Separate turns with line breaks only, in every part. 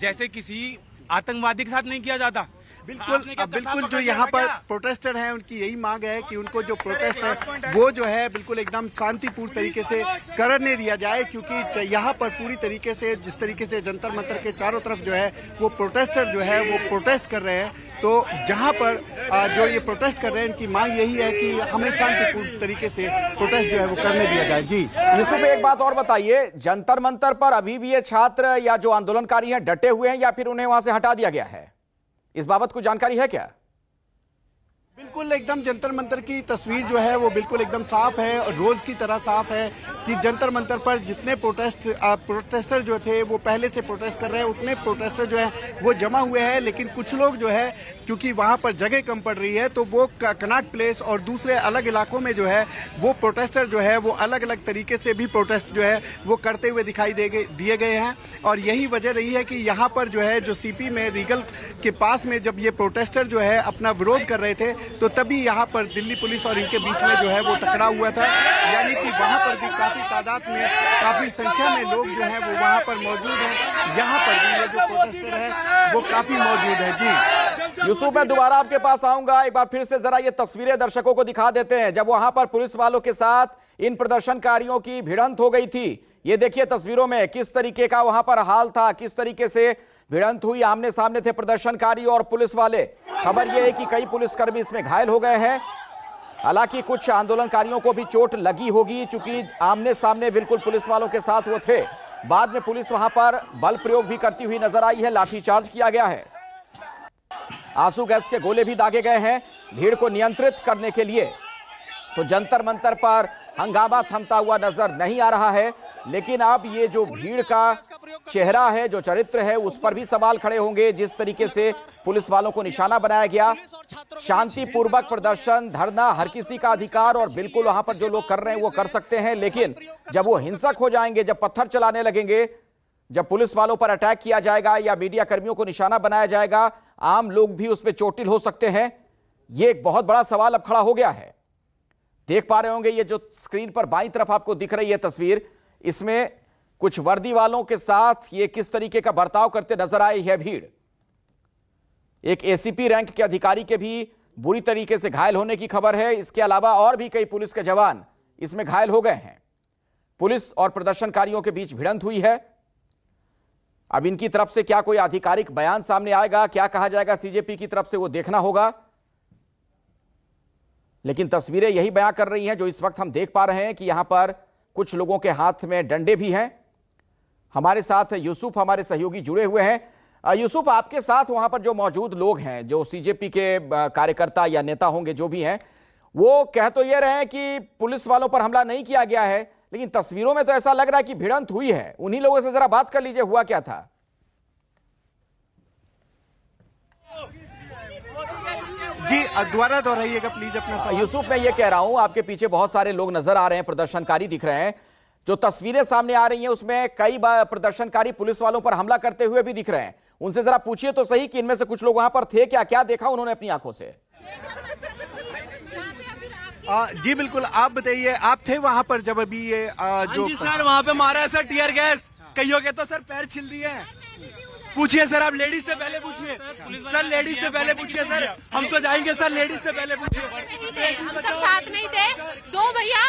जैसे किसी आतंकवादी के साथ नहीं किया जाता।
बिल्कुल जो यहाँ पर प्रोटेस्टर हैं उनकी यही मांग है कि उनको जो प्रोटेस्ट है वो जो है बिल्कुल एकदम शांतिपूर्ण तरीके से करने दिया जाए, क्योंकि यहाँ पर पूरी तरीके से जिस तरीके से जंतर मंतर के चारों तरफ जो है वो प्रोटेस्टर जो है वो प्रोटेस्ट कर रहे हैं। तो जहाँ पर जो ये प्रोटेस्ट कर रहे हैं इनकी मांग यही है कि हमें शांतिपूर्ण तरीके से प्रोटेस्ट जो है वो करने दिया जाए। जी
यूसुफ, एक बात और बताइए, जंतर मंतर पर अभी भी ये छात्र या जो आंदोलनकारी हैं डटे हुए हैं या फिर उन्हें वहां से हटा दिया गया है? इस बाबत कुछ जानकारी है क्या?
बिल्कुल एकदम जंतर मंतर की तस्वीर जो है वो बिल्कुल एकदम साफ है और रोज की तरह साफ है कि जंतर मंतर पर जितने प्रोटेस्टर जो थे वो पहले से प्रोटेस्ट कर रहे हैं उतने प्रोटेस्टर जो है वो जमा हुए हैं। लेकिन कुछ लोग जो है क्योंकि वहां पर जगह कम पड़ रही है तो वो कनॉट प्लेस और दूसरे अलग इलाकों में जो है वो प्रोटेस्टर जो है वो अलग अलग तरीके से भी प्रोटेस्ट जो है वो करते हुए दिखाई दिए गए हैं। और यही वजह रही है कि यहाँ पर जो है जो सीपी में रीगल के पास में जब ये प्रोटेस्टर जो है अपना विरोध कर रहे थे तो तभी यहाँ पर दिल्ली पुलिस और इनके बीच में जो है वो टकराव हुआ था। यानी कि वहाँ पर भी काफी तादाद में काफी संख्या में लोग जो हैं वो वहाँ पर मौजूद हैं। यहाँ पर भी ये जो प्रोटेस्टर है वो काफी मौजूद है। जी
यूसुफ, मैं दोबारा आपके पास आऊंगा, एक बार फिर से जरा ये तस्वीरें दर्शकों को दिखा देते हैं जब वहां पर पुलिस वालों के साथ इन प्रदर्शनकारियों की भिड़ंत हो गई थी। ये देखिए तस्वीरों में किस तरीके का वहां पर हाल था, किस तरीके से भिड़ंत हुई, आमने सामने थे प्रदर्शनकारी और पुलिस वाले। खबर यह है कि कई पुलिसकर्मी इसमें घायल हो गए हैं। हालांकि कुछ आंदोलनकारियों को भी चोट लगी होगी, चूंकि आमने सामने बिल्कुल पुलिस वालों के साथ वो थे। बाद में पुलिस वहां पर बल प्रयोग भी करती हुई नजर आई है, लाठीचार्ज किया गया है, आंसू गैस के गोले भी दागे गए हैं भीड़ को नियंत्रित करने के लिए। तो जंतर मंतर पर हंगामा थमता हुआ नजर नहीं आ रहा है, लेकिन अब ये जो भीड़ का चेहरा है, जो चरित्र है, उस पर भी सवाल खड़े होंगे। जिस तरीके से पुलिस वालों को निशाना बनाया गया, शांतिपूर्वक प्रदर्शन, धरना हर किसी का अधिकार और बिल्कुल वहां पर जो लोग कर रहे हैं वो कर सकते हैं। लेकिन जब वो हिंसक हो जाएंगे, जब पत्थर चलाने लगेंगे, जब पुलिस वालों पर अटैक किया जाएगा या मीडिया कर्मियों को निशाना बनाया जाएगा, आम लोग भी उस पर चोटिल हो सकते हैं। ये एक बहुत बड़ा सवाल अब खड़ा हो गया है। देख पा रहे होंगे ये जो स्क्रीन पर बाईं तरफ आपको दिख रही है तस्वीर, इसमें कुछ वर्दी वालों के साथ ये किस तरीके का बर्ताव करते नजर आई है भीड़। एक एसीपी रैंक के अधिकारी के भी बुरी तरीके से घायल होने की खबर है। इसके अलावा और भी कई पुलिस के जवान इसमें घायल हो गए हैं। पुलिस और प्रदर्शनकारियों के बीच भिड़ंत हुई है। अब इनकी तरफ से क्या कोई आधिकारिक बयान सामने आएगा, क्या कहा जाएगा सीजेपी की तरफ से, वो देखना होगा। लेकिन तस्वीरें यही बयां कर रही हैं जो इस वक्त हम देख पा रहे हैं कि यहां पर कुछ लोगों के हाथ में डंडे भी हैं। हमारे साथ यूसुफ, हमारे सहयोगी जुड़े हुए हैं। यूसुफ, आपके साथ वहां पर जो मौजूद लोग हैं, जो सीजेपी के कार्यकर्ता या नेता होंगे, जो भी हैं, वो कह तो ये रहे हैं कि पुलिस वालों पर हमला नहीं किया गया है, लेकिन तस्वीरों में तो ऐसा लग रहा है कि भिड़ंत हुई है। उन्हीं लोगों से जरा बात कर लीजिए, हुआ क्या था?
जी दोबारा दोहराइएगा प्लीज अपना सवाल।
यूसुफ, मैं ये कह रहा हूं, आपके पीछे बहुत सारे लोग नजर आ रहे हैं, प्रदर्शनकारी दिख रहे हैं। जो तस्वीरें सामने आ रही हैं उसमें कई बार प्रदर्शनकारी पुलिस वालों पर हमला करते हुए भी दिख रहे हैं। उनसे जरा पूछिए तो सही कि इनमें से कुछ लोग वहां पर थे, क्या क्या देखा उन्होंने अपनी आंखों से?
जी बिल्कुल, आप बताइए, आप थे वहां पर जब अभी ये जो
सर वहां पे मारा है सर टीयर गैस, कईयों के तो सर पैर छिल दिए हैं। पूछिए सर, आप लेडीज से पहले पूछिए सर, लेडीज से पहले पूछिए सर, हम तो जाएंगे सर, लेडीज से पहले पूछिए।
हम सब साथ में ही थे, दो भैया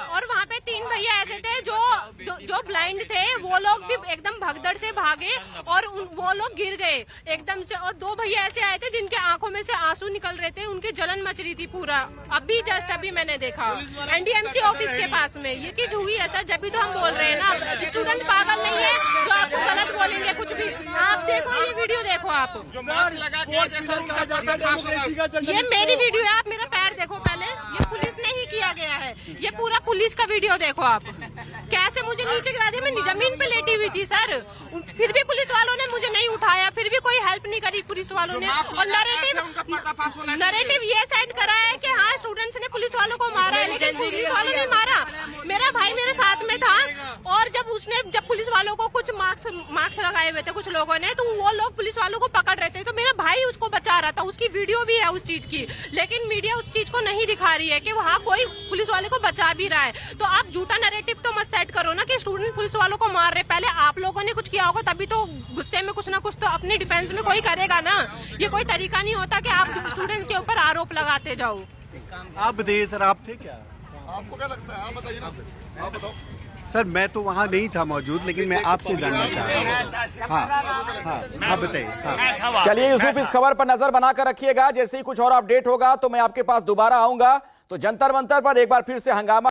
और वहाँ पे तीन भैया ऐसे थे जो ब्लाइंड थे, वो लोग भी एकदम भगदड़ से भागे और वो लोग गिर गए एकदम से। और दो भैया ऐसे आए थे जिनके आंखों में से आंसू निकल रहे थे, उनकी जलन मच रही थी पूरा। अभी मैंने देखा एनडीएमसी ऑफिस के पास में ये चीज हुई है सर। जब भी तो हम बोल रहे हैं ना, स्टूडेंट पागल नहीं है जो आपको गलत बोलेंगे कुछ भी। आप देखो ये वीडियो, देखो आप, ये मेरी वीडियो है, आप मेरा पैर देखो पहले, ये पुलिस ने ही किया गया है। ये पूरा पुलिस का वीडियो देखो आप, कैसे मुझे नीचे गिरा दिया। मैं जमीन पे लेटी हुई थी सर, फिर भी पुलिस वालों ने मुझे नहीं उठाया, फिर भी कोई हेल्प हेल्प नहीं करी पुलिस वालों ने। और नरेटिव ये सेट करा है कि हाँ स्टूडेंट्स ने पुलिस वालों को मारा है, लेकिन पुलिस वालों ने मारा। मेरा भाई मेरे साथ में था और जब पुलिस वालों को कुछ मार्क्स लगाए हुए थे कुछ लोगों ने, तो वो लोग पुलिस वालों को पकड़ रहे थे, तो मेरा भाई उसको बचा रहा था। उसकी वीडियो भी है उस चीज की, लेकिन मीडिया उस चीज को नहीं दिखा रही है कि वहाँ कोई पुलिस वाले को बचा भी रहा है। तो आप झूठा नैरेटिव तो मत सेट करो ना कि स्टूडेंट पुलिस वालों को मार रहे। पहले आप लोगों ने कुछ किया होगा, तभी तो गुस्से में कुछ ना कुछ तो अपनी डिफेंस में कोई करेगा ना। ये कोई तरीका नहीं होता कि आप स्टूडेंट के ऊपर आरोप लगाते जाओ।
आप बताइए सर, आप थे क्या?
आपको क्या लगता है? आप बताइए ना, आप बताओ।
सर मैं तो वहाँ नहीं था मौजूद, लेकिन मैं आपसे जानना चाह रहा हूँ। हाँ बताइए। हाँ।
चलिए यूसुफ, इस खबर पर नजर बनाकर रखिएगा। जैसे ही कुछ और अपडेट होगा तो मैं आपके पास दोबारा आऊंगा। तो जंतर मंतर पर एक बार फिर से हंगामा